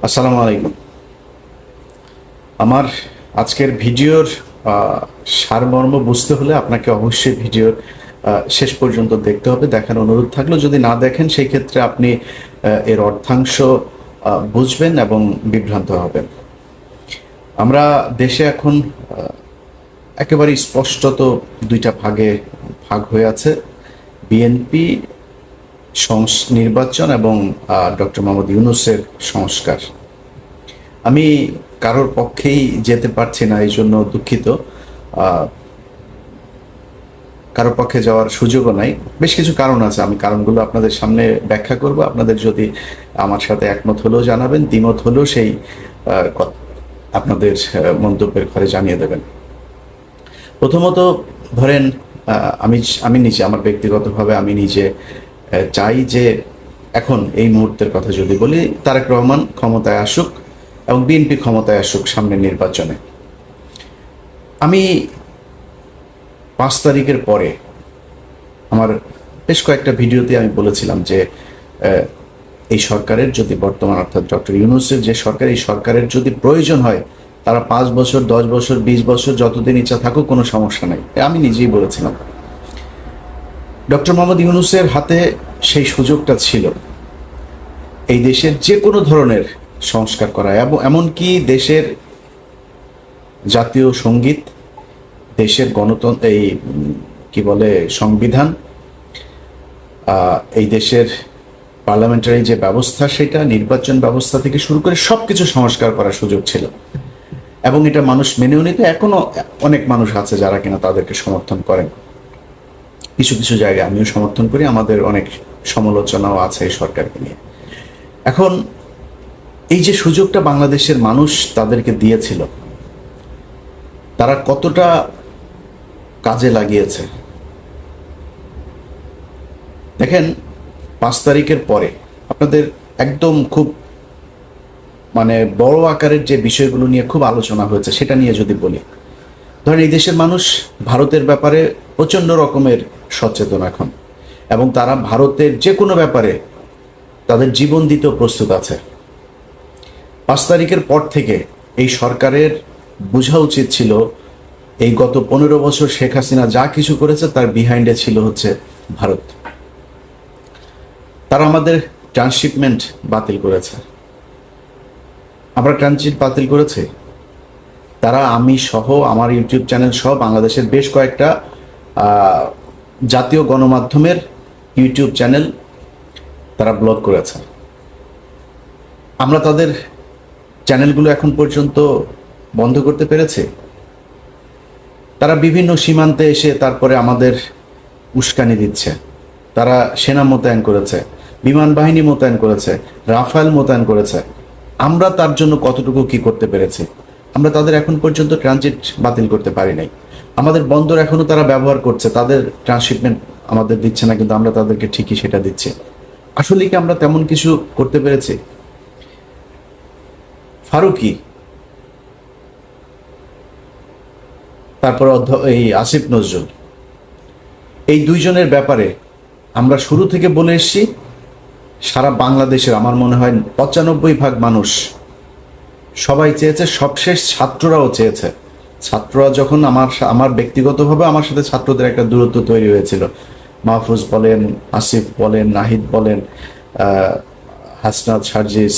আসসালামু আলাইকুম। আমার আজকের ভিডিওর সারমর্ম বুঝতে হলে আপনাকে অবশ্যই ভিডিওর শেষ পর্যন্ত দেখতে হবে। দেখার অনুরোধ থাকলো, যদি না দেখেন সেই ক্ষেত্রে আপনি এর অর্থাংশ বুঝবেন এবং বিভ্রান্ত হবেন। আমরা দেশে এখন একেবারে স্পষ্টত দুইটা ভাগ হয়ে আছে, বিএনপি নির্বাচন এবং ডক্টর মোহাম্মদ ইউনূসের সংস্কার। আমি কারোর পক্ষেই যেতে পারছি না, এই জন্য দুঃখিত। কারোর পক্ষে যাওয়ার সুযোগও নাই। বেশ কিছু কারণ আছে, আমি কারণগুলো আপনাদের সামনে ব্যাখ্যা করব। আপনাদের যদি আমার সাথে একমত হলেও জানাবেন, দ্বিমত হলেও সেই আপনাদের মন্তব্যের ঘরে জানিয়ে দেবেন। প্রথমত ধরেন, আমি নিজে আমার ব্যক্তিগতভাবে আমি নিজে চাই যে এখন এই মুহূর্তের কথা যদি বলি, তারেক রহমান ক্ষমতায় আসুক এবং বিএনপি ক্ষমতায় আসুক সামনের নির্বাচনে। আমি 5 তারিখের পরে আমার বেশ কয়েকটা ভিডিওতে আমি বলেছিলাম যে এই সরকারের যদি বর্তমান অর্থাৎ ডক্টর ইউনূসের যে সরকার, এই সরকারের যদি প্রয়োজন হয় তারা 5 বছর 10 বছর 20 বছর যতদিন ইচ্ছা থাকুক, কোনো সমস্যা নাই। আমি নিজেই বলেছিলাম। ডক্টর মোহাম্মদ ইউনূসের হাতে সেই সুযোগটা ছিল এই দেশের যে কোনো ধরনের সংস্কার করা, এবং এমনকি দেশের জাতীয় সঙ্গীত, দেশের গণতন্ত্র, এই কি বলে সংবিধান, এই দেশের পার্লামেন্টারি যে ব্যবস্থা, সেটা নির্বাচন ব্যবস্থা থেকে শুরু করে সব কিছু সংস্কার করার সুযোগ ছিল, এবং এটা মানুষ মেনেও নিতে। এখনো অনেক মানুষ আছে যারা কিনা তাদেরকে সমর্থন করেন। কিছু কিছু জায়গায় আমিও সমর্থন করি, আমাদের অনেক সমালোচনাও আছে এই সরকারকে নিয়ে। এখন এই যে সুযোগটা বাংলাদেশের মানুষ তাদেরকে দিয়েছিল, তারা কতটা কাজে লাগিয়েছে দেখেন। 5 তারিখের পরে আপনাদের একদম খুব বড় আকারের যে বিষয়গুলো নিয়ে খুব আলোচনা হয়েছে সেটা নিয়ে যদি বলি, ধরেন এই দেশের মানুষ ভারতের ব্যাপারে প্রচণ্ড রকমের সচেতন এখন, এবং তারা ভারতের যে কোনো ব্যাপারে তাদের জীবন দিতেও প্রস্তুত আছে। 5 তারিখের পর থেকে এই সরকারের বোঝা উচিত ছিল এই গত 15 বছর শেখ হাসিনা যা কিছু করেছে তার বিহাইন্ডে ছিল হচ্ছে ভারত। তারা আমাদের ট্রান্সশিপমেন্ট বাতিল করেছে, আমরা ট্রানজিট বাতিল করেছি। তারা, আমি সহ, আমার ইউটিউব চ্যানেল সহ বাংলাদেশের বেশ কয়েকটা জাতীয় গণমাধ্যমের ইউটিউব চ্যানেল তারা ব্লক করেছে। আমরা তাদের চ্যানেলগুলো এখন পর্যন্ত বন্ধ করতে পেরেছি। তারা বিভিন্ন সীমান্তে এসে তারপরে আমাদের উস্কানি দিচ্ছে। তারা সেনা মোতায়েন করেছে, বিমান বাহিনী মোতায়েন করেছে, রাফায়েল মোতায়েন করেছে। আমরা তার জন্য কতটুকু কি করতে পেরেছি? আমরা তাদের এখন পর্যন্ত ট্রানজিট বাতিল করতে পারি নাই। আমাদের বন্দর এখনো তারা ব্যবহার করছে, তাদের ট্রান্সশিপমেন্ট আমাদের দিচ্ছে না, কিন্তু আমরা তাদেরকে ঠিকই সেটা দিচ্ছি। আসলে কি আমরা তেমন কিছু করতে পেরেছি? ফারুকি, তারপর এই আসিফ নজরুল, এই দুইজনের ব্যাপারে আমরা শুরু থেকে বলে এসেছি। সারা বাংলাদেশের আমার মনে হয় 95% মানুষ সবাই চেয়েছে, সবশেষ ছাত্ররাও চেয়েছে। ছাত্ররা যখন আমার ব্যক্তিগতভাবে আমার সাথে ছাত্রদের একটা দূরত্ব তৈরি হয়েছিল, মাহফুজ বলেন, আসিফ বলেন, নাহিদ বলেন, হাসনাত, সার্জিস,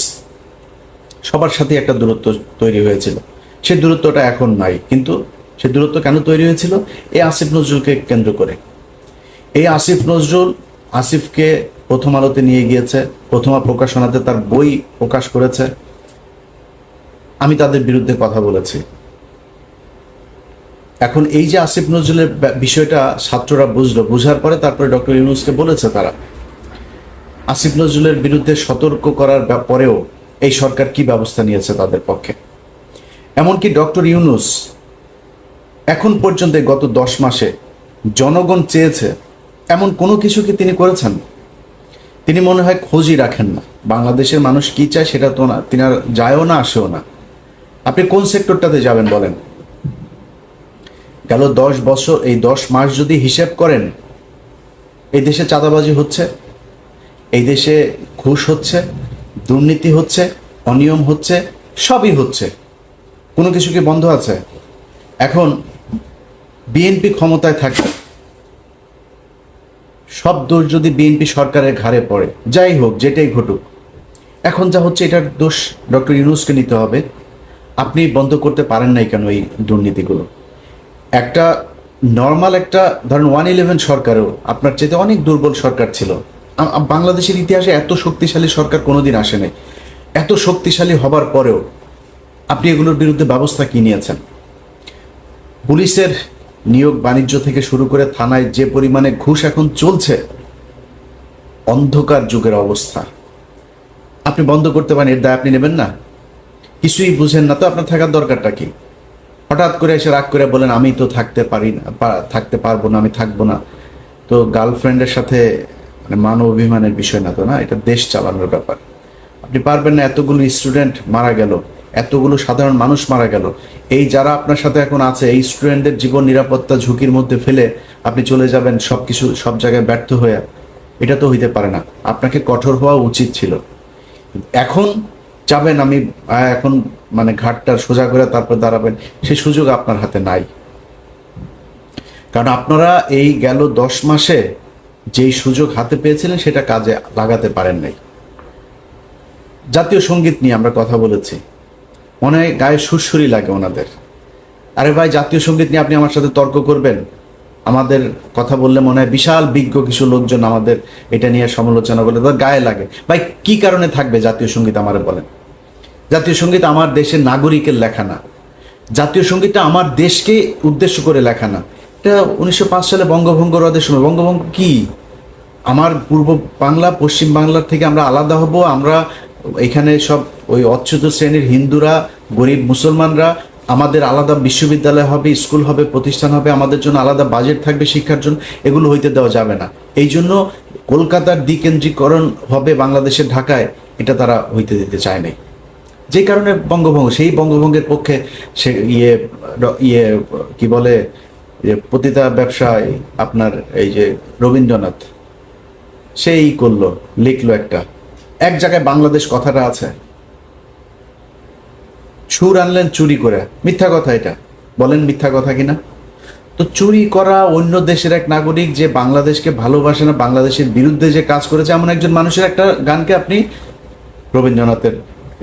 সবার সাথে একটা দূরত্ব তৈরি হয়েছিল। সেই দূরত্বটা এখন নাই, কিন্তু সেই দূরত্ব কেন তৈরি হয়েছিল? এই আসিফ নজরুলকে কেন্দ্র করে। এই আসিফ নজরুল আসিফকে প্রথম আলোতে নিয়ে গিয়েছে, প্রথমা প্রকাশনাতে তার বই প্রকাশ করেছে। আমি তাদের বিরুদ্ধে কথা বলেছি। এখন এই যে আসিফ নজরুলের বিষয়টা ছাত্ররা বুঝলো, বুঝার পরে তারপরে ডক্টর ইউনূসকে বলেছে তারা। আসিফ নজরুলের বিরুদ্ধে সতর্ক করার পরেও এই সরকার কি ব্যবস্থা নিয়েছে তাদের পক্ষে? এমনকি ডক্টর ইউনূস এখন পর্যন্ত গত 10 মাসে জনগণ চেয়েছে এমন কোনো কিছু কি তিনি করেছেন? তিনি মনে হয় খোঁজই রাখেন না। বাংলাদেশের মানুষ কি চায় সেটা তো না, তিনি আর যায়ও না, আসেও না। আপনি কোন সেক্টরটাতে যাবেন বলেন? গেল 10 বছর, এই 10 মাস যদি হিসেব করেন, এই দেশে চাঁদাবাজি হচ্ছে, এই দেশে ঘুষ হচ্ছে, দুর্নীতি হচ্ছে, অনিয়ম হচ্ছে, সবই হচ্ছে, কোনো কিছু কি বন্ধ আছে? এখন বিএনপি ক্ষমতায় থাকে, সব দোষ যদি বিএনপি সরকারের ঘাড়ে পড়ে, যাই হোক যেটাই ঘটুক, এখন যা হচ্ছে এটার দোষ ডক্টর ইউনূসকে নিতে হবে। আপনি বন্ধ করতে পারেন নাই কেন এই দুর্নীতিগুলো? একটা নর্মাল একটা ধরেন 111 সরকারও আপনার চাইতে অনেক দুর্বল সরকার ছিল। বাংলাদেশের ইতিহাসে এত শক্তিশালী সরকার কোনোদিন আসে নাই। এত শক্তিশালী হবার পরেও আপনি এগুলোর বিরুদ্ধে ব্যবস্থা কি নিয়েছেন? পুলিশের নিয়োগ বাণিজ্য থেকে শুরু করে থানায় যে পরিমাণে ঘুষ এখন চলছে, অন্ধকার যুগের অবস্থা। আপনি বন্ধ করতে পারেন, এর দায় আপনি নেবেন না? কিছুই বুঝেন না তো আপনার থাকার দরকারটা কি? হঠাৎ করে এসে রাগ করে বলেন আমি তো থাকতে পারি না, থাকতে পারবো না, আমি থাকবো না। তো গার্লফ্রেন্ডের সাথে মানে মান অভিমানের বিষয় না তো, না, এটা দেশ চালানোর ব্যাপার। আপনি পারবেন না? এতগুলো স্টুডেন্ট মারা গেল, এতগুলো সাধারণ মানুষ মারা গেল, এই যারা আপনার সাথে এখন আছে এই স্টুডেন্টদের জীবন নিরাপত্তা ঝুঁকির মধ্যে ফেলে আপনি চলে যাবেন সব কিছু সব জায়গায় ব্যর্থ হয়ে? এটা তো হইতে পারে না। আপনাকে কঠোর হওয়া উচিত ছিল। এখন যাবেন আমি এখন মানে ঘাটটা সোজা করে তারপর দাঁড়াবেন, সেই সুযোগ আপনার হাতে নাই। কারণ আপনারা এই গেল 10 মাসে যেই সুযোগ হাতে পেয়েছিলেন সেটা কাজে লাগাতে পারেন নাই। জাতীয় সঙ্গীত নিয়ে আমরা কথা বলেছি, মনে হয় গায়ে সুরসুরি লাগে ওনাদের। আরে ভাই, জাতীয় সঙ্গীত নিয়ে আপনি আমার সাথে তর্ক করবেন? আমাদের কথা বললে মনে হয় বিশাল বিজ্ঞ কিছু লোকজন আমাদের এটা নিয়ে সমালোচনা করলে তার গায়ে লাগে। ভাই, কি কারণে থাকবে জাতীয় সঙ্গীত আমারে বলেন? জাতীয় সঙ্গীত আমার দেশের নাগরিকের লেখা না। জাতীয় সঙ্গীতটা আমার দেশকে উদ্দেশ্য করে লেখা না। এটা 1905 সালে বঙ্গভঙ্গ রদের সময়। বঙ্গভঙ্গ কি? আমার পূর্ব বাংলা পশ্চিম বাংলার থেকে আমরা আলাদা হব, আমরা এখানে সব ওই অচ্যুত শ্রেণীর হিন্দুরা, গরিব মুসলমানরা, আমাদের আলাদা বিশ্ববিদ্যালয় হবে, স্কুল হবে, প্রতিষ্ঠান হবে, আমাদের জন্য আলাদা বাজেট থাকবে শিক্ষার জন্য, এগুলো হইতে দেওয়া যাবে না। এই জন্য কলকাতার দ্বিকেন্দ্রীকরণ হবে বাংলাদেশের ঢাকায়, এটা তারা হইতে দিতে চায় নাই। যে কারণে বঙ্গভঙ্গ, সেই বঙ্গভঙ্গের পক্ষে সে ইয়ে কি বলে পতিতা ব্যবসায় আপনার এই যে রবীন্দ্রনাথ, সেই করলো, লিখলো একটা, এক জায়গায় বাংলাদেশ কথাটা আছে, সুর আনলেন চুরি করে। মিথ্যা কথা এটা, বলেন মিথ্যা কথা কিনা? তো চুরি করা অন্য দেশের এক নাগরিক যে বাংলাদেশকে ভালোবাসে না, বাংলাদেশের বিরুদ্ধে যে কাজ করেছে এমন একজন মানুষের একটা গানকে আপনি রবীন্দ্রনাথের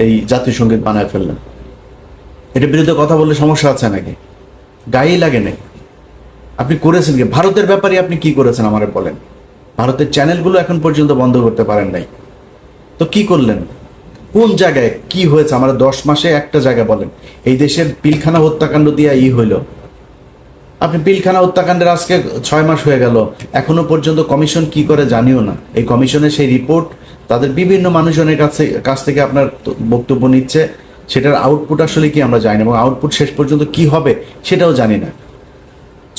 এই জাতীয় সঙ্গীত বানায় ফেললেন। এটার বিরুদ্ধে কথা বললে সমস্যা আছে নাকি? গায়েই লাগে নাই। আপনি করেছেন কি? ভারতের ব্যাপারে আপনি কি করেছেন আমারে বলেন? ভারতের চ্যানেলগুলো এখন পর্যন্ত বন্ধ করতে পারেন নাই, তো কি করলেন? কোন জায়গায় কি হয়েছে আমার 10 মাসে একটা জায়গা বলেন? এই দেশের পিলখানা হত্যাকাণ্ড দিয়ে হইল। আপনি পিলখানা হত্যাকাণ্ডের আজকে 6 মাস হয়ে গেল, এখনো পর্যন্ত কমিশন কি করে জানিও না। এই কমিশনের সেই রিপোর্ট তাদের বিভিন্ন মানুষজনের কাছ থেকে আপনার বক্তব্য নিচ্ছে, সেটার আউটপুট আসলে কি আমরা জানি না, এবং আউটপুট শেষ পর্যন্ত কি হবে সেটাও জানি না।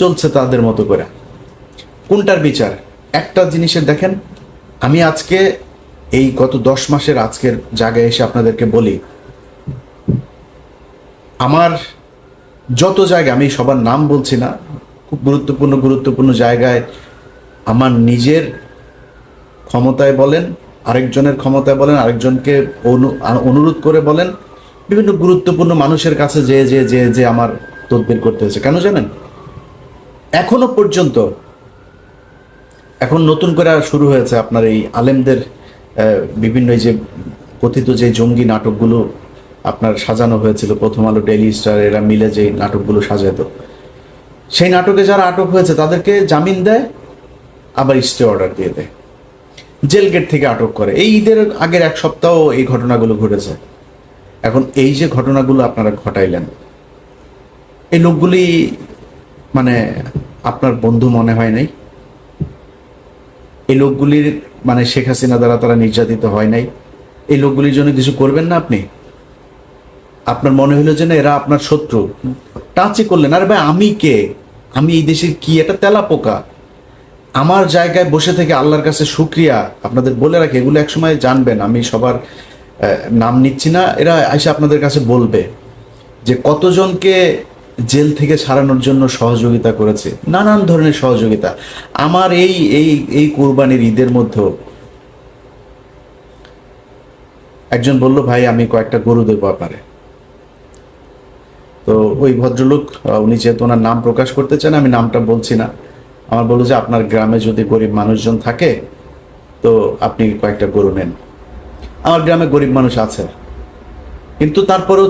চলছে তাদের মতো করে। কোনটার বিচার? একটা জিনিসের দেখেন, আমি আজকে এই গত 10 মাসের আজকের জায়গায় এসে আপনাদেরকে বলি, আমার যত জায়গায়, আমি সবার নাম বলছি না, খুব গুরুত্বপূর্ণ জায়গায় আমার নিজের ক্ষমতায় বলেন, আরেকজনের ক্ষমতায় বলেন, আরেকজনকে অনুরোধ করে বলেন, বিভিন্ন গুরুত্বপূর্ণ মানুষের কাছে যে আমার তদবির করতে হয়েছে। কেন জানেন? এখনো পর্যন্ত, এখন নতুন করে শুরু হয়েছে আপনার এই আলেমদের বিভিন্ন এই যে কথিত যে জঙ্গি নাটকগুলো আপনার সাজানো হয়েছিল, প্রথম আলো, ডেইলি স্টার, এরা মিলে যে নাটকগুলো সাজাত, সেই নাটকে যারা আটক হয়েছে তাদেরকে জামিন দেয়, আবার স্টে অর্ডার দিয়ে দেয়, জেল গেট থেকে আটক করে। এই ঈদের আগের 1 সপ্তাহ এই ঘটনাগুলো ঘটেছে। এখন এই যে ঘটনাগুলো আপনারা ঘটাইলেন, এই লোকগুলি মানে আপনার বন্ধু মনে হয় নাই? এই লোকগুলির মানে শেখ হাসিনা দ্বারা তারা নির্যাতিত হয় নাই? এই লোকগুলির জন্য কিছু করবেন না আপনি? আপনার মনে হইলো যে না এরা আপনার শত্রু, টাচই করলেন। আরে ভাই, আমি কে? আমি এই দেশের কি একটা তেলা পোকা? আমার জায়গায় বসে থেকে আল্লাহর কাছে শুকরিয়া আপনাদের বলে রাখি, এগুলো একসময় জানবেন, আমি সবার নাম নিচ্ছি না, এরা এসে আপনাদের কাছে বলবে যে কতজনকে জেল থেকে ছাড়ানোর জন্য সহযোগিতা করেছে, নানান ধরনের সহযোগিতা। আমার এই এই এই কোরবানির ঈদের মধ্যেও একজন বলল, ভাই আমি কয়েকটা গরু দেবো আপনারে। তো ওই ভদ্রলোক, উনি যেহেতু ওনার নাম প্রকাশ করতে চান, আমি নামটা বলছি না, আমার বললো যে আপনার গ্রামে যদি গরিব মানুষজন থাকে তো আপনি কয়েকটা গরু নেন। আমার গ্রামে গরিব মানুষ আছে, কিন্তু তারপরেও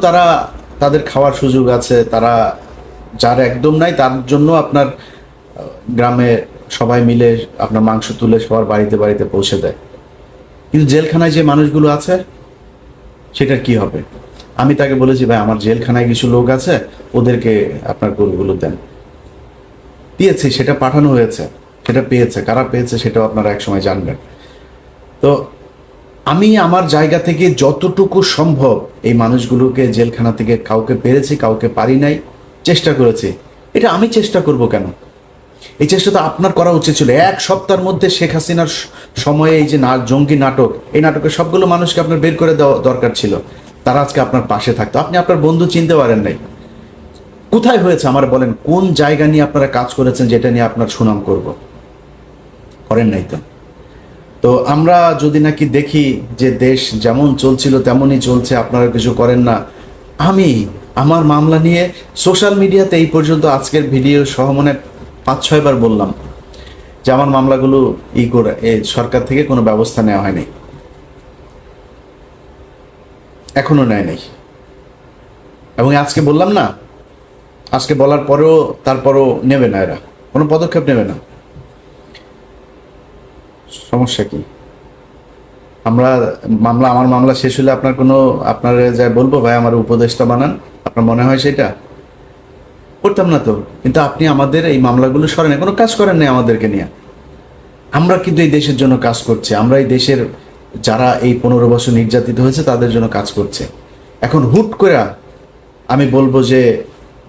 তাদের খাওয়ার সুযোগ আছে, তারা যার একদম নাই তার জন্য আপনার গ্রামে সবাই মিলে আপনার মাংস তুলে সবার বাড়িতে বাড়িতে পৌঁছে দেয়। কিন্তু জেলখানায় যে মানুষগুলো আছে সেটার কি হবে? আমি তাকে বলেছি, ভাই আমার জেলখানায় কিছু লোক আছে, ওদেরকে আপনার গরুগুলো দেন। দিয়েছি, সেটা পাঠানো হয়েছে, সেটা পেয়েছে, কারা পেয়েছে সেটাও আপনারা একসময় জানবেন। তো আমি আমার জায়গা থেকে যতটুকু সম্ভব এই মানুষগুলোকে জেলখানা থেকে কাউকে পেরেছি, কাউকে পারি নাই, চেষ্টা করেছি। এটা আমি চেষ্টা করব কেন? এই চেষ্টা তো আপনার করা উচিত ছিল। এক সপ্তাহের মধ্যে শেখ হাসিনার সময়ে এই যে জঙ্গি নাটক, এই নাটকের সবগুলো মানুষকে আপনার বের করে দেওয়া দরকার ছিল। তারা আজকে আপনার পাশে থাকতো। আপনি আপনার বন্ধু চিনতে পারেন নাই। কোথায় হয়েছে আমার বলেন? কোন জায়গা নিয়ে আপনারা কাজ করেছেন যেটা নিয়ে আপনার সুনাম করব? করেন নাই তো। তো আমরা যদি নাকি দেখি যে দেশ যেমন চলছিল তেমনই চলছে, আপনারা কিছু করেন না। আমি আমার মামলা নিয়ে সোশ্যাল মিডিয়াতে এই পর্যন্ত আজকের ভিডিও সহ মনে 5-6 বার বললাম যে আমার মামলাগুলো সরকার থেকে কোনো ব্যবস্থা নেওয়া হয়নি, এখনো নেয় নাই। এবং আজকে বললাম না, আজকে বলার পরেও তারপরও নেবে না, এরা কোনো পদক্ষেপ নেবে না। সমস্যা কি? আমার মামলা শেষ হলে আপনার যা বলবো, ভাই আমার উপদেশটা বানান, আপনার মনে হয় সেটা করতাম না তো। কিন্তু আপনি আমাদের এই মামলাগুলো সরেন, কোনো কাজ করেন নাই আমাদেরকে নিয়ে। আমরা কিন্তু এই দেশের জন্য কাজ করছি, আমরা এই দেশের যারা এই 15 বছর নির্যাতিত হয়েছে তাদের জন্য কাজ করছে। এখন হুট করে আমি বলবো যে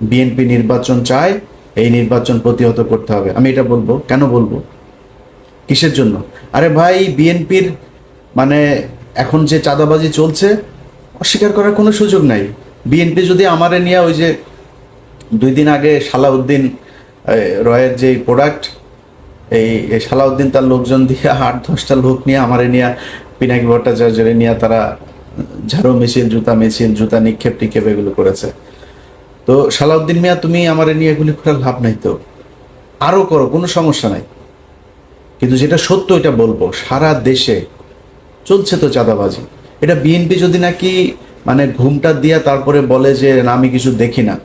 বিএনপি নির্বাচন চায়, এই নির্বাচন প্রতিহত করতে হবে, আমি এটা বলবো? কেন বলবো? কিসের জন্য? আরে ভাই, বিএনপির মানে এখন যে চাঁদাবাজি চলছে অস্বীকার করার কোনো সুযোগ নাই। বিএনপি যদি আমারে নিয়ে ওই যে 2 দিন আগে সালাউদ্দিন রয়ের যে প্রোডাক্ট, এই সালাউদ্দিন তার লোকজন দিয়ে 8-10টা লোক নিয়ে আমারে নিয়ে, পিনাকি ভট্টাচার্যের নিয়ে তারা ঝাড়ু মিছিল, জুতা নিক্ষেপ টিক্ষেপ এগুলো করেছে। তো সালাউদ্দিন মিয়া, তুমি আমারে নিয়ে এগুলি করার লাভ নাই তো, আরও করো, কোনো সমস্যা নাই। কিন্তু যেটা সত্য এটা বলবো, সারা দেশে চলছে তো চাঁদাবাজি। এটা বিএনপি যদি নাকি মানে ঘুমটা দিয়া তারপরে বলে যে না আমি কিছু দেখি না,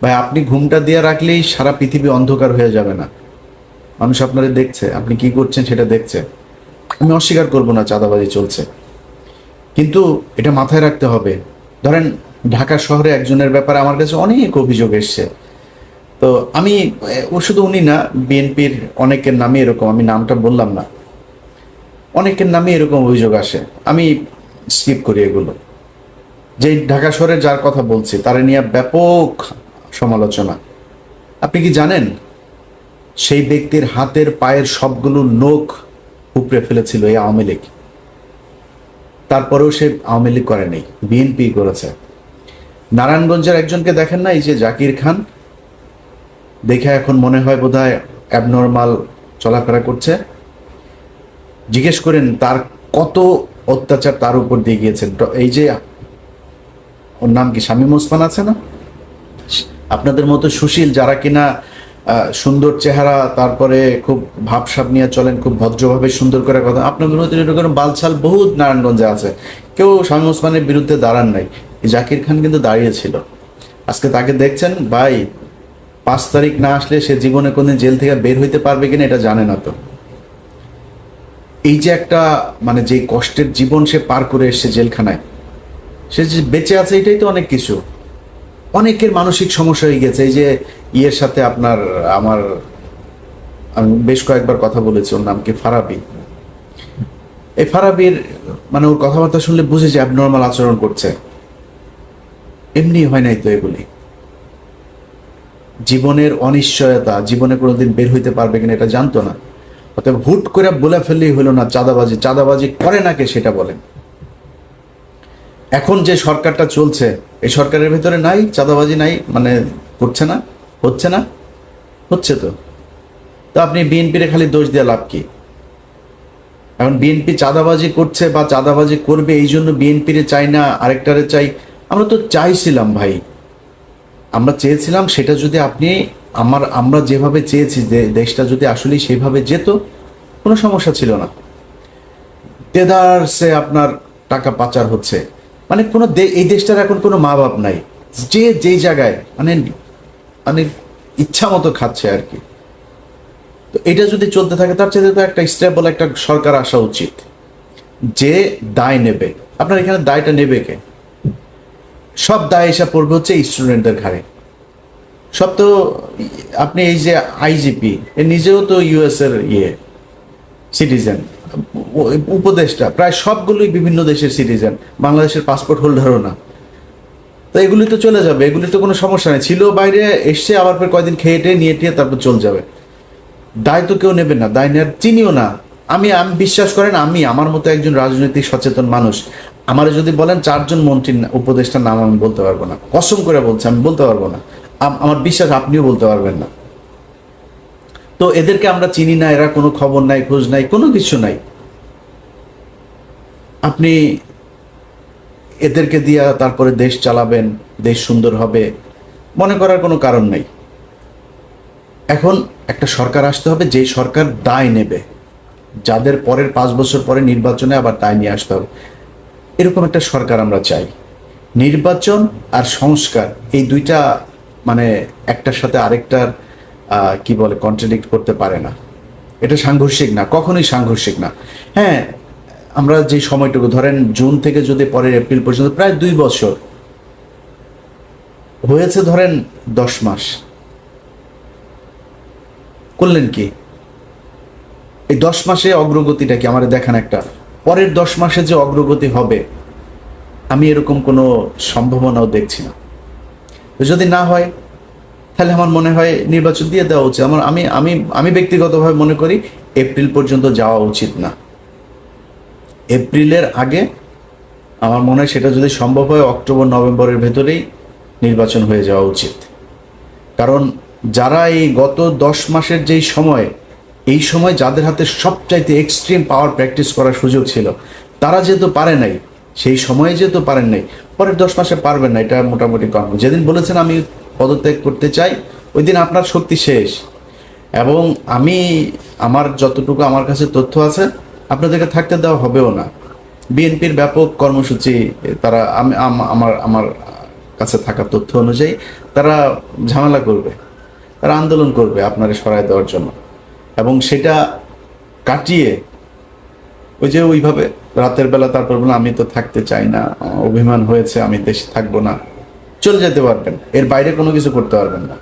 ভাই আপনি ঘুমটা দিয়ে রাখলেই সারা পৃথিবী অন্ধকার হয়ে যাবে না? মানুষ আপনারা দেখছে, আপনি কি করছেন সেটা দেখছে। আমি অস্বীকার করব না চাঁদাবাজি চলছে, কিন্তু এটা মাথায় রাখতে হবে। ধরেন ঢাকা শহরে একজনের ব্যাপারে আমার কাছে অনেক অভিযোগ এসছে। তো আমি, ও শুধু উনি না, বিএনপির অনেকের নামে এরকম, আমি নামটা বললাম না, অনেকের নামে এরকম অভিযোগ আসে, আমি স্কিপ করি এগুলো। যে ঢাকা শহরের যার কথা বলছি তারা নিয়ে ব্যাপক সমালোচনা। আপনি কি জানেন সেই ব্যক্তির হাতের পায়ের সবগুলো নখ উপড়ে ফেলেছিল এই আওয়ামী লীগ? তারপরেও সে আওয়ামী লীগ করেনি, বিএনপি করেছে। নারায়ণগঞ্জের একজনকে দেখেন না, এই যে জাকির খান, দেখে এখন মনে হয় বোধহয় অ্যাবনর্মাল চলাফেরা করছে। জিজ্ঞেস করেন তার কত অত্যাচার তার উপর দিয়ে গিয়েছে। এই যে ওর নাম কি, শামীম ওসমান আছে না, আপনাদের মতো সুশীল যারা কিনা সুন্দর চেহারা, তারপরে খুব ভাবসাব নিয়ে চলেন, খুব ভদ্রভাবে সুন্দর করে কথা, আপনাদের মতো এরকম বালছাল বহুত নারায়ণগঞ্জে আছে, কেউ শামীম ওসমানের বিরুদ্ধে দাঁড়ান নাই। এই জাকির খান কিন্তু দাঁড়িয়েছিল। আজকে তাকে দেখছেন, ভাই 5 তারিখ না আসলে সে জীবনে কোনদিন জেল থেকে বের হইতে পারবে কিনা এটা জানে না। তো এই যে একটা মানে যে কষ্টের জীবন সে পার করে এসছে জেলখানায়, সে যে বেঁচে আছে এটাই তো অনেক কিছু। অনেকের মানসিক সমস্যা হয়ে গেছে। এই যে ইয়ের সাথে আমি বেশ কয়েকবার কথা বলেছি, ওর নাম কি, ফারাবি। এই ফারাবির মানে ওর কথাবার্তা শুনলে বুঝে যে অ্যাবনর্মাল আচরণ করছে। এমনি হয় নাই তো এগুলি। জীবনের অনিশ্চয়তা, জীবনে কোনোদিন বের হইতে পারবে কিনা এটা জানতো না। অতএব হুট করে বলে ফেললেই হলো না চাঁদাবাজি করে না কে সেটা বলেন। এখন যে সরকারটা চলছে এই সরকারের ভেতরে নাই চাঁদাবাজি, নাই মানে করছে না, হচ্ছে না, হচ্ছে তো। তো আপনি বিএনপির খালি দোষ দিয়ে লাভ কি? এখন বিএনপি চাঁদাবাজি করছে বা চাঁদাবাজি করবে, এই জন্য বিএনপিরে চাই না আরেকটারে চাই। আমরা তো চাইছিলাম ভাই, আমরা চেয়েছিলাম সেটা যদি আপনি আমরা যেভাবে চেয়েছি যে দেশটা যদি আসলে সেইভাবে যেত, কোনো সমস্যা ছিল না। দেদারসে আপনার টাকা পাচার হচ্ছে, মানে কোনো এই দেশটার এখন কোনো মা বাপ নাই, যে যেই জায়গায় মানে মানে ইচ্ছা মতো খাচ্ছে আর কি। তো এটা যদি চলতে থাকে, তার চেয়ে তো একটা স্টেবল একটা সরকার আসা উচিত যে দায় নেবে। আপনার এখানে দায়টা নেবে কে? সব দায় এসে পড়বে হচ্ছে স্টুডেন্টদের ঘাড়ে। সব তো আপনি এই যে আইজিপি, এ নিজেও তো ইউএস এর সিটিজেন, উপদেষ্টা প্রায় সবগুলোই বিভিন্ন দেশের সিটিজেন, বাংলাদেশের পাসপোর্ট হোল্ডারও না। তো এগুলি তো চলে যাবে, এগুলি তো কোনো সমস্যা নেই, ছিল বাইরে এসছে আবার পর কয়দিন খেয়ে টেয়ে নিয়ে টিয়ে তারপর চলে যাবে। দায় তো কেউ নেবে না, দায় নেওয়ার চিনিও না। আমি বিশ্বাস করেন, আমি আমার মতো একজন রাজনৈতিক সচেতন মানুষ, আমার যদি বলেন 4জন মন্ত্রী উপদেষ্টার নাম আমি বলতে পারবো না, কসম করে বলছি আমি বলতে পারবো না। আমার বিশ্বাস আপনিও বলতে পারবেন না। তো এদেরকে আমরা চিনি না, এরা কোনো খবর নাই, খোঁজ নাই, কোনো কিছু নাই। আপনি এদেরকে দিয়া তারপরে দেশ চালাবেন, দেশ সুন্দর হবে মনে করার কোনো কারণ নেই। এখন একটা সরকার আসতে হবে, যেই সরকার দায় নেবে, যাদের পরের 5 বছর পরে নির্বাচনে আবার দায় নিয়ে আসতে হবে, এরকম একটা সরকার আমরা চাই। নির্বাচন আর সংস্কার এই দুইটা মানে একটার সাথে আরেকটার কি বলে কন্ট্রাডিক্ট করতে পারে না। এটা সাংঘর্ষিক না, কখনোই সাংঘর্ষিক না। হ্যাঁ, আমরা যে সময়টুকু ধরেন জুন থেকে যদি পরের এপ্রিল পর্যন্ত প্রায় 2 বছর হয়েছে, ধরেন 10 মাস করলেন কি? এই 10 মাসে অগ্রগতিটা কি আমার দেখান একটা। পরের 10 মাসে যে অগ্রগতি হবে আমি এরকম কোনো সম্ভাবনাও দেখছি না। তো যদি না হয় তাহলে আমার মনে হয় নির্বাচন দিয়ে দেওয়া উচিত। আমি আমি আমি ব্যক্তিগতভাবে মনে করি এপ্রিল পর্যন্ত যাওয়া উচিত না। এপ্রিলের আগে আমার মনে হয় সেটা যদি সম্ভব হয় অক্টোবর নভেম্বরের ভেতরেই নির্বাচন হয়ে যাওয়া উচিত। কারণ যারা এই গত 10 মাসের যেই সময়, এই সময় যাদের হাতে সবচাইতে এক্সট্রিম পাওয়ার প্র্যাকটিস করার সুযোগ ছিল, তারা যেহেতু পারে নাই, সেই সময়ে যেহেতু পারেন নাই, পরের 10 মাসে পারবেন না, এটা মোটামুটি কম। যেদিন বলেছেন আমি পদত্যাগ করতে চাই, ওই দিন আপনার শক্তি শেষ। এবং আমার যতটুকু আমার কাছে তথ্য আছে, আপনাদেরকে থাকতে দেওয়া হবেও না। বিএনপির ব্যাপক কর্মসূচি, তারা আমার কাছে থাকা তথ্য অনুযায়ী তারা ঝামেলা করবে, তারা আন্দোলন করবে আপনারে সরায় দেওয়ার জন্য। এবং সেটা কাটিয়ে ওই যে ওইভাবে রাতের বেলা তারপর বলে আমি তো থাকতে চাই না, অভিমান হয়েছে, আমি দেশে থাকবো না, চলে যেতে পারবেন। এর বাইরে কোনো কিছু করতে পারবেন না।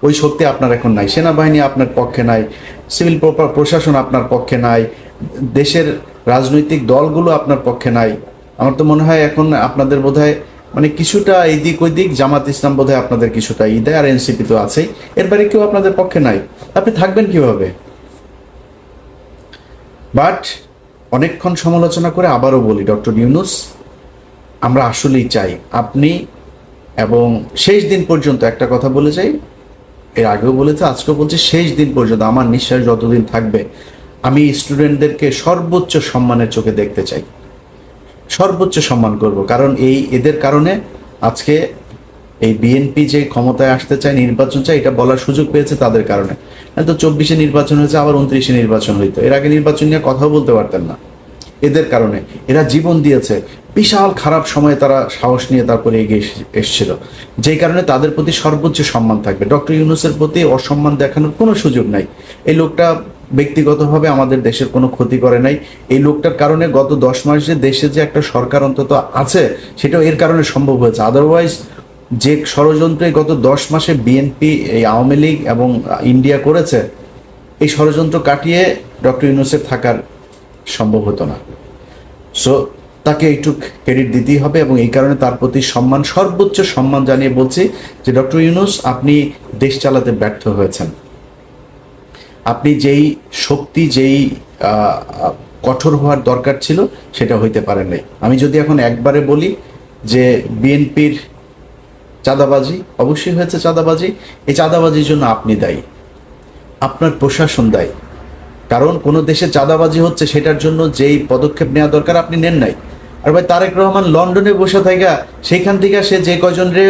ওই শক্তি আপনার এখন নাই। সেনাবাহিনী আপনার পক্ষে নাই, সিভিল প্রশাসন আপনার পক্ষে নাই, দেশের রাজনৈতিক দলগুলো আপনার পক্ষে নাই। আমার তো মনে হয় এখন আপনাদের বোধহয় মানে কিছুটা এইদিক ওই দিক, জামাত ইসলাম বোধহয় আপনাদের কিছুটা দেয়, আর এনসিপি তো আছেই, এর বাইরে কেউ আপনাদের পক্ষে নাই। আপনি থাকবেন কিভাবে? বাট অনেকক্ষণ সমালোচনা করে আবারও বলি, ডক্টর ইউনূস, আমরা আসলেই চাই আপনি, এবং শেষ দিন পর্যন্ত একটা কথা বলে যাই, এর আগেও বলেছে আজকেও বলছি, শেষ দিন পর্যন্ত আমার নিঃশ্বাস যতদিন থাকবে আমি স্টুডেন্টদেরকে সর্বোচ্চ সম্মানের চোখে দেখতে চাই, সর্বোচ্চ সম্মান করব। কারণ এদের কারণে আজকে এই বিএনপি যে ক্ষমতায় আসতে চায়, নির্বাচন চায়, এটা বলার সুযোগ পেয়েছে তাদের কারণে। তো 24-এ নির্বাচন হয়েছে, আবার 29-এ নির্বাচন হইতো, এর আগে নির্বাচন নিয়ে কথাও বলতে পারতেন না। এদের কারণে এরা জীবন দিয়েছে, বিশাল খারাপ সময়ে তারা সাহস নিয়ে তারপরে এগিয়ে এসেছিল, যেই কারণে তাদের প্রতি সর্বোচ্চ সম্মান থাকবে। ডক্টর ইউনূসের প্রতি অসম্মান দেখানোর কোনো সুযোগ নাই। এই লোকটা ব্যক্তিগতভাবে আমাদের দেশের কোনো ক্ষতি করে নাই। এই লোকটার কারণে গত 10 মাস যে দেশে যে একটা সরকার অন্তত আছে, সেটাও এর কারণে সম্ভব হয়েছে। আদারওয়াইজ যে ষড়যন্ত্রে গত 10 মাসে বিএনপি, এই আওয়ামী লীগ এবং ইন্ডিয়া করেছে, এই ষড়যন্ত্র কাটিয়ে ডক্টর ইউনূসের থাকার সম্ভব হতো না। সো তাকে একটু ক্রেডিট দিতেই হবে, এবং এই কারণে তার প্রতি সম্মান, সর্বোচ্চ সম্মান জানিয়ে বলছি যে ডক্টর ইউনূস, আপনি দেশ চালাতে ব্যর্থ হয়েছেন। আপনি যেই শক্তি, যেই কঠোর হওয়ার দরকার ছিল, সেটা হইতে পারেন নাই। আমি যদি এখন একবারে বলি যে বিএনপির চাঁদাবাজি অবশ্যই হয়েছে, চাঁদাবাজি, এই চাঁদাবাজির জন্য আপনি দায়ী, আপনার প্রশাসন দায়ী। কারণ কোনো দেশে চাঁদাবাজি হচ্ছে সেটার জন্য যেই পদক্ষেপ নেওয়া দরকার আপনি নেন নাই। আর ভাই তারেক রহমান লন্ডনে বসে থাকা সেইখান থেকে সে যে কয়জনরে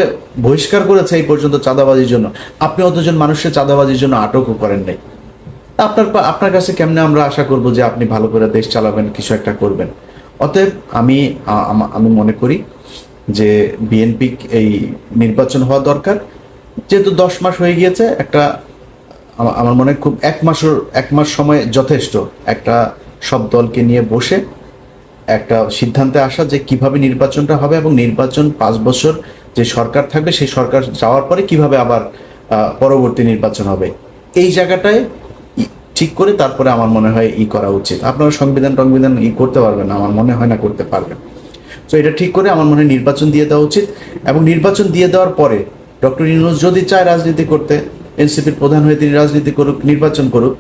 বহিষ্কার করেছে এই পর্যন্ত চাঁদাবাজির জন্য, আপনি অতজন মানুষের চাঁদাবাজির জন্য আটকও করেন নাই। আপনার আপনার কাছে কেমনে আমরা আশা করব যে আপনি ভালো করে দেশ চালাবেন, কিছু একটা করবেন? অতএব আমি আমি মনে করি যে বিএনপি এই নির্বাচন হওয়া দরকার। যেহেতু 10 মাস হয়ে গিয়েছে, একটা আমার মনে হয় খুব 1 মাস সময় যথেষ্ট একটা সব দলকে নিয়ে বসে একটা সিদ্ধান্তে আসা যে কিভাবে নির্বাচনটা হবে এবং নির্বাচন 5 বছর যে সরকার থাকবে সেই সরকার যাওয়ার পরে কিভাবে আবার পরবর্তী নির্বাচন হবে, এই জায়গাটায় ঠিক করে তারপরে আমার মনে হয় করা উচিত। আপনারা সংবিধান করতে পারবেন না, আমার মনে হয় না করতে পারবেন। তো এটা ঠিক করে আমার মনে হয় নির্বাচন দিয়ে দেওয়া উচিত। এবং নির্বাচন দিয়ে দেওয়ার পরে ডক্টর ইউনূস যদি চায় রাজনীতি করতে, এনসিপির প্রধান হয়ে তিনি রাজনীতি করুক, নির্বাচন করুক,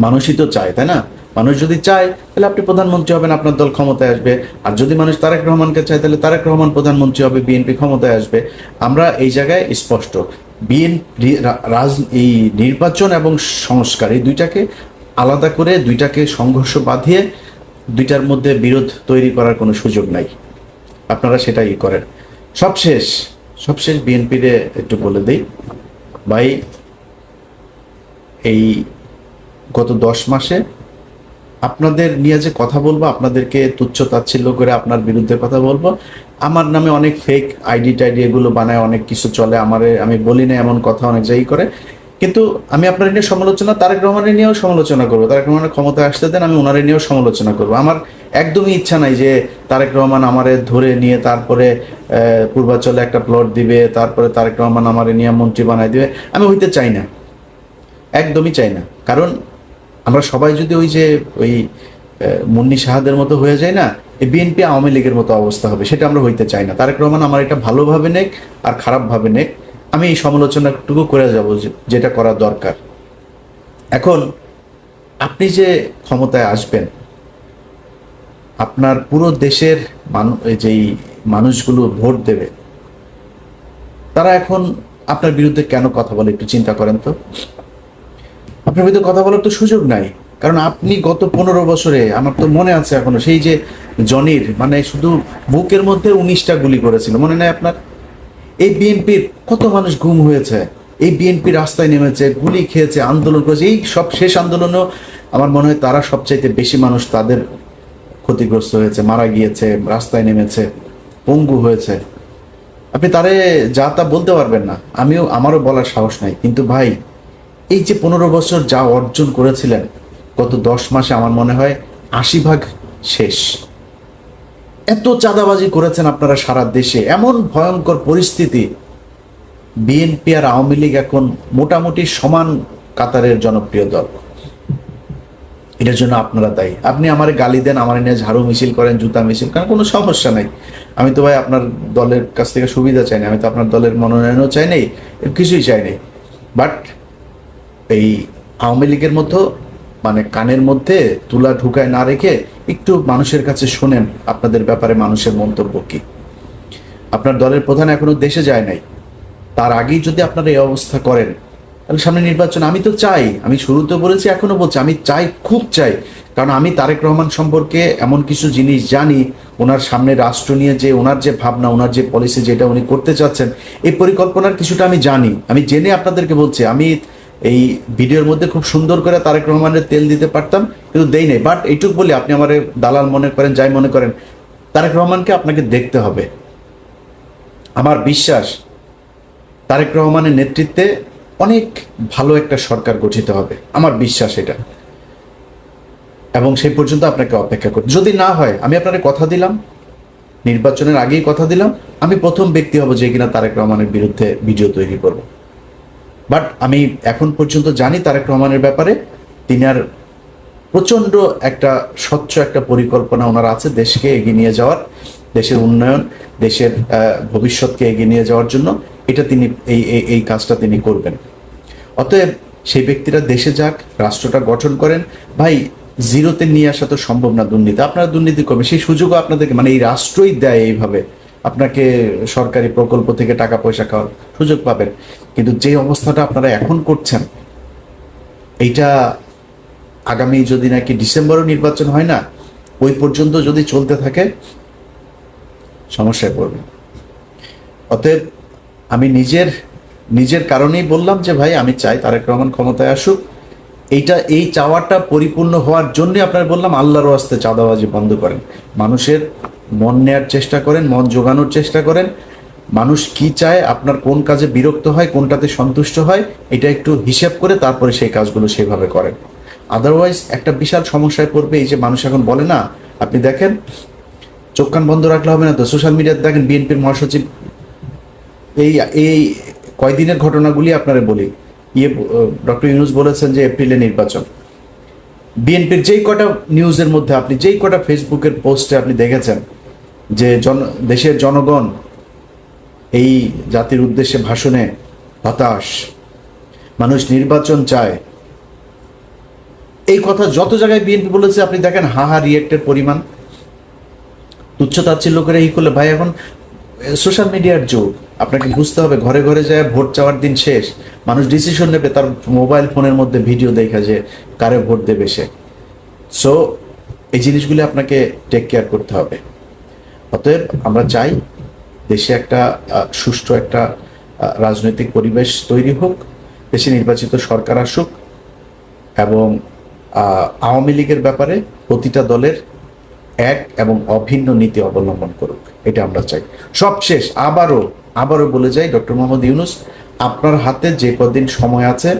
মানুষই তো চায়, তাই না? মানুষ যদি চায় তাহলে আপনি প্রধানমন্ত্রী হবেন, আপনার দল ক্ষমতায় আসবে। আর যদি মানুষ তারেক রহমানকে চায় তাহলে তারেক রহমান প্রধানমন্ত্রী হবে, বিএনপি ক্ষমতায় আসবে। আমরা এই জায়গায় স্পষ্ট, এই নির্বাচন এবং সংস্কার এই দুইটাকে আলাদা করে, দুইটাকে সংঘর্ষ বাঁধিয়ে দুইটার মধ্যে বিরোধ তৈরি করার কোনো সুযোগ নাই। আপনারা সেটাই করেন। সবশেষ বিএনপিরে একটু বলে দেই ভাই, এই গত 10 মাসে আপনাদের নিয়ে যে কথা বলবো, আপনাদেরকে তুচ্ছ তাচ্ছিল্য করে আপনার বিরুদ্ধে কথা বলবো, আমার নামে অনেক ফেক আইডি টাইডি এগুলো বানায়, অনেক কিছু চলে, আমি বলি না এমন কথা অনেক জায়গায় করে। কিন্তু আমি আপনার নিয়ে সমালোচনা, তারেক রহমানের নিয়েও সমালোচনা করবো। তারেক রহমানের ক্ষমতায় আসতে দেন, আমি ওনারে নিয়েও সমালোচনা করবো। আমার একদমই ইচ্ছা নাই যে তারেক রহমান আমারে ধরে নিয়ে তারপরে পূর্বাঞ্চলে একটা প্লট দিবে, তারপরে তারেক রহমান আমারে নিয়ে মন্ত্রী বানাই দিবে। আমি হইতে চাই না, একদমই চাই না। কারণ আমরা সবাই যদি ওই মুন্নি সাহাদের মতো হয়ে যায় না, এই বিএনপি আওয়ামী লীগের মতো অবস্থা হবে, সেটা আমরা হইতে চাই না। তারেক রহমান আমার এটা ভালোভাবে নেক আর খারাপভাবে নেক, আমি এই সমালোচনাটুকু করে যাব যেটা করা দরকার। এখন আপনি যে ক্ষমতায় আসবেন, আপনার পুরো দেশের যেই মানুষগুলো ভোট দেবে, তারা এখন আপনার বিরুদ্ধে কেন কথা বলে একটু চিন্তা করেন তো। আপনার বিরুদ্ধে কথা বলার তো সুযোগ নাই, কারণ আপনি গত 15 বছরে, আমার তো মনে আছে এখনো, সেই যে জনির মানে শুধু বুকের মধ্যে 19টা গুলি করেছিল, মনে নাই আপনার? এই বিএনপির কত মানুষ গুম হয়েছে, এই বিএনপি রাস্তায় নেমেছে, গুলি খেয়েছে, আন্দোলন করেছে। এই সব শেষ আন্দোলনেও আমার মনে হয় তারা সবচাইতে বেশি মানুষ তাদের ক্ষতিগ্রস্ত হয়েছে, মারা গিয়েছে, রাস্তায় নেমেছে, পঙ্গু হয়েছে। আপনি তারে যা তা বলতে পারবেন না, আমারও বলার সাহস নাই। কিন্তু ভাই, এই যে 15 বছর যা অর্জন করেছিলেন, গত 10 মাসে আমার মনে হয় 80 ভাগ শেষ। এত চাঁদাবাজি করেছেন আপনারা সারা দেশে, এমন ভয়ঙ্কর পরিস্থিতি। বিএনপি আর আওয়ামী লীগ এখন মোটামুটি সমান কাতারের জনপ্রিয় দল। এটার জন্য আপনারা দায়ী। আপনি আমারে গালি দেন, আমার নিয়ে ঝাড়ু মিছিল করেন, জুতা মিছিল করেন, কোনো সমস্যা নাই। আমি তো ভাই আপনার দলের কাছ থেকে সুবিধা চাই না, আমি তো আপনার দলের মনোনয়নও চাই নাই, কিছুই চাই নাই। বাট এই আওয়ামী লীগের মতো মানে কানের মধ্যে তুলা ঢুকায় না রেখে একটু মানুষের কাছে শোনেন আপনাদের ব্যাপারে মানুষের মন্তব্য কি। আপনার দলের প্রধান এখনো দেশে যায় নাই, তার আগেই যদি আপনারা এই অবস্থা করেন, তাহলে সামনে নির্বাচন। আমি তো চাই, আমি শুরুতে বলেছি, এখনো বলছি, আমি চাই, খুব চাই। কারণ আমি তারেক রহমান সম্পর্কে এমন কিছু জিনিস জানি, ওনার সামনে রাষ্ট্র নিয়ে যে ওনার যে ভাবনা, ওনার যে পলিসি, যেটা উনি করতে চাচ্ছেন, এই পরিকল্পনার কিছুটা আমি জানি। আমি জেনে আপনাদেরকে বলছি, আমি এই ভিডিওর মধ্যে খুব সুন্দর করে তারেক রহমানের তেল দিতে পারতাম, কিন্তু দেই নাই। বাট এইটুকু বলি, আপনি আমার দালাল মনে করেন, যাই মনে করেন, তারেক রহমানকে আপনাকে দেখতে হবে। আমার বিশ্বাস তারেক রহমানের নেতৃত্বে অনেক ভালো একটা সরকার গঠিত হবে, আমার বিশ্বাস এটা। এবং সেই পর্যন্ত আপনাকে অপেক্ষা করতে, যদি না হয়, আমি আপনাকে কথা দিলাম, নির্বাচনের আগেই কথা দিলাম, আমি প্রথম ব্যক্তি হব যে কিনা তারেক রহমানের বিরুদ্ধে ভিডিও তৈরি করব। বাট আমি এখন পর্যন্ত জানি তারেক রহমানের ব্যাপারে, তিনি আর প্রচণ্ড একটা স্বচ্ছ একটা পরিকল্পনা ওনার আছে দেশকে এগিয়ে নিয়ে যাওয়ার, দেশের উন্নয়ন, দেশের ভবিষ্যৎকে এগিয়ে নিয়ে যাওয়ার জন্য। এটা তিনি এই কাজটা তিনি করবেন। অতএব সেই ব্যক্তিরা দেশে যাক, রাষ্ট্রটা গঠন করেন। ভাই, জিরোতে নিয়ে আসা তো সম্ভব না দুর্নীতি, আপনারা দুর্নীতি করবেন, সেই সুযোগও আপনাদেরকে মানে এই রাষ্ট্রই দেয় এইভাবে, আপনাকে সরকারি প্রকল্প থেকে টাকা পয়সা খাওয়ার সুযোগ পাবেন। কিন্তু যে অবস্থাটা আপনারা এখন করছেন, এইটা আগামী যদি নাকি ডিসেম্বরেও নির্বাচন হয় না, ওই পর্যন্ত যদি চলতে থাকে সমস্যায় পড়বে। অতএব আমি নিজের কারণেই বললাম যে ভাই আমি চাই তারেক রহমান ক্ষমতায় আসুক। এই চাওয়াটা পরিপূর্ণ হওয়ার জন্য আপনার বললাম আল্লাহর ওয়াস্তে চাঁদাবাজি বন্ধ করেন, মানুষের মন নেয়ার চেষ্টা করেন, মন জোগানোর চেষ্টা করেন। মানুষ কি চায়, আপনার কোন কাজে বিরক্ত হয়, কোনটাতে সন্তুষ্ট হয়, এটা একটু হিসাব করে তারপরে সেই কাজগুলো সেভাবে করেন। আদারওয়াইজ একটা বিশাল সমস্যায় পড়বে। এই যে মানুষ এখন বলে না, আপনি দেখেন চোখ কান বন্ধ রাখলে হবে না তো, সোশ্যাল মিডিয়াতে দেখেন বিএনপির মহাসচিব এই এই কয়দিনের ঘটনাগুলি আপনারা বলি, ডক্টর ইউনূস বলেছেন যে এপ্রিলে নির্বাচন। বিএনপির যেই কটা নিউজের মধ্যে আপনি যেই কটা ফেসবুকের পোস্টে আপনি দেখেছেন যে দেশের জনগণ এই জাতির উদ্দেশ্যে ভাষণে হতাশ, মানুষ নির্বাচন চায়, এই কথা যত জায়গায় বিএনপি বলেছে আপনি দেখেন হাহা রিয়েক্টের পরিমাণ। তুচ্ছ তাচ্ছিল্য করে এই করলে ভাই এখন সোশ্যাল মিডিয়ার যুগ, আপনাকে বুঝতে হবে ঘরে ঘরে যায় ভোট চাওয়ার দিন শেষ, মানুষ ডিসিশন নেবে তার মোবাইল ফোনের মধ্যে ভিডিও দেখা যে কারে ভোট দেবে সে। সো এই জিনিসগুলি আপনাকে টেক কেয়ার করতে হবে। অতএব আমরা চাই দেশে একটা সুষ্ঠু একটা রাজনৈতিক পরিবেশ তৈরি হোক, দেশে নির্বাচিত সরকার আসুক, এবং আওয়ামী লীগের ব্যাপারে প্রতিটা দলের এক এবং অভিন্ন নীতি অবলম্বন করুক, এটা আমরা চাই। সবশেষ আবারও বলে যাই, ডক্টর মোহাম্মদ ইউনূস, আপনার হাতে যে কদিন সময় আছে,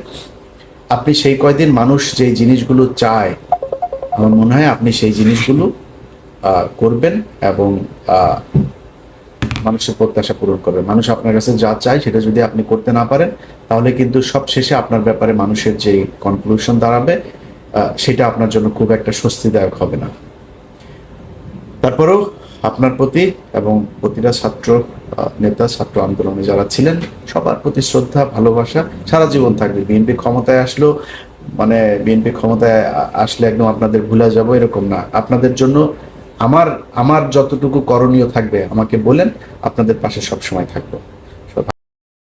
আপনি সেই কয়দিন মানুষ যেই জিনিসগুলো চায় আমার মনে হয় আপনি সেই জিনিসগুলো করবেন এবং মানুষের প্রত্যাশা পূরণ করবেন। মানুষ আপনার কাছে যা চায় সেটা যদি আপনি করতে না পারেন, তাহলে কিন্তু সবশেষে আপনার ব্যাপারে মানুষের যেই কনক্লুশন দাঁড়াবে সেটা আপনার জন্য খুব একটা স্বস্তিদায়ক হবে না। তারপরেও আপনার প্রতি এবং প্রতিটা ছাত্র নেতা, ছাত্র আন্দোলনে যারা ছিলেন সবার প্রতি শ্রদ্ধা, ভালোবাসা সারা জীবন থাকবে। বিএনপি ক্ষমতায় আসলে একদম আপনাদের ভুলে যাব এরকম না। আপনাদের জন্য আমার যতটুকু করণীয় থাকবে আমাকে বলেন, আপনাদের পাশে সবসময় থাকবো।